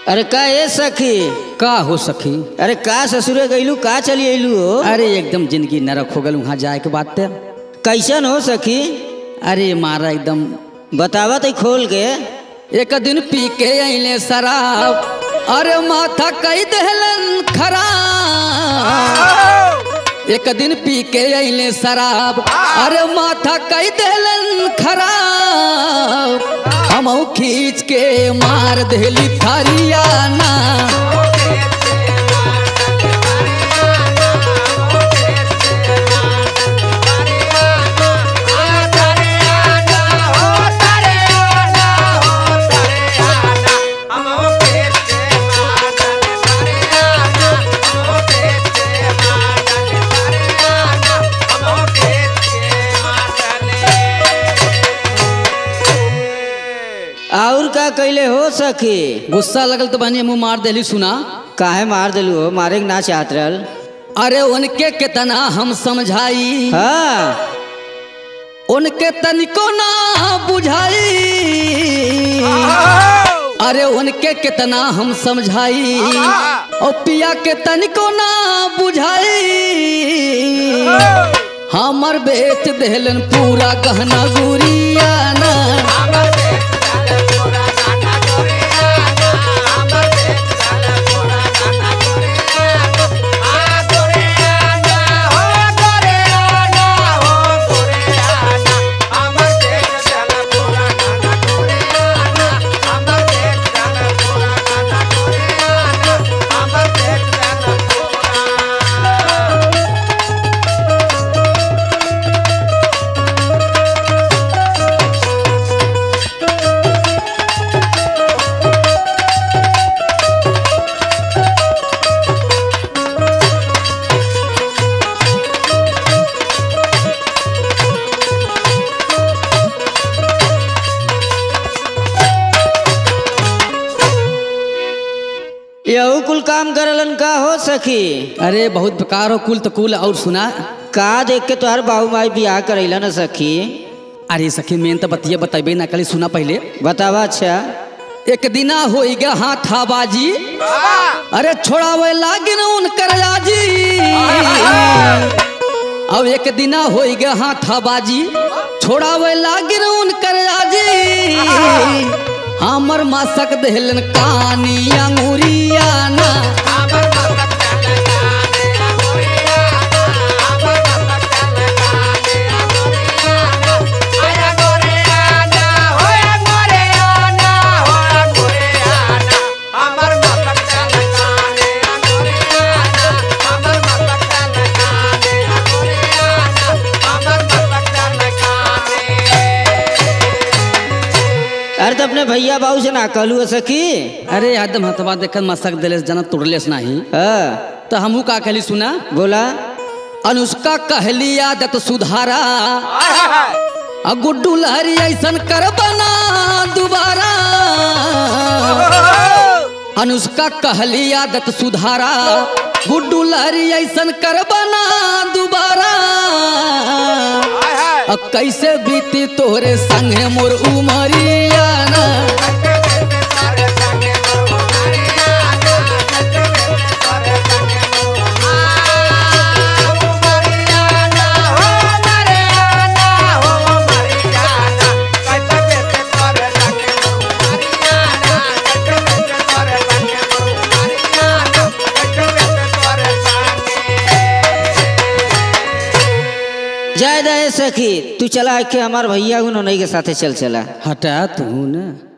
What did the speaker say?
अरे का ए सखी का हो सखी? अरे का ससुरे गईलू का चली अइलू हो? अरे एकदम जिंदगी नरक हो गल वहाँ जाए के बात। कैसन हो सखी? अरे मारा एकदम बतावा तो खोल के। एक दिन पी के अइले शराब, अरे माथा कई दहलन खराब। एक दिन पी के अइले शराब, अरे माथा कई दहलन खराब। हम खींच के मार देली थरियाना। और का कैले हो सखी? गुस्सा लगल तो बनी मुँह मार देली। सुना काहे मार दिलू हो? मारे के ना चाहत रहल। अरे उनके कितना हम समझाई, हाँ उनके तनिको ना बुझाई। अरे उनके कितना हम समझाई, और पिया के तनिको ना बुझाई। हमर बेच देलन पूरा गहना गुरियाना। यहू कुल काम करलन का हो सखी? अरे बहुत बेकार हो कुल तो कुल। और सुना का देख के तोहर बाबू माई बियाह करैला न सखी? अरे सखी मेन तो बतिया बतेबे ना कली। सुना पहले बतावा। अच्छा एक दिना हो गया हाथाबाजी, अरे छोड़ावे लागिन उनकर आजी। अब एक दिना हो गया हाथाबाजी, छोड़ावे लागिन उनकर आजी। हमर मासक देहलन कानी अंगुरियाना। अरे तो अपने भैया बाबू से ना कहलू सखी? अरे एकदम हथवा देखत मसक दिले जना तोड़लेस नहीं। हाँ तो हमहू का कहली सुना। बोला। अनुष्का कहली आदत सुधारा, आ गुड्डू लहरी ऐसन कर बना दोबारा। अनुष्का कहली आदत सुधारा, गुड्डू लहरी ऐसन कर बना दोबारा। अब कैसे बीती तोरे संगे मोर उमरियाना। जय जय सखी, तू चला के हमार भैया उन्होंने के साथे चल चला। हटा तू ना।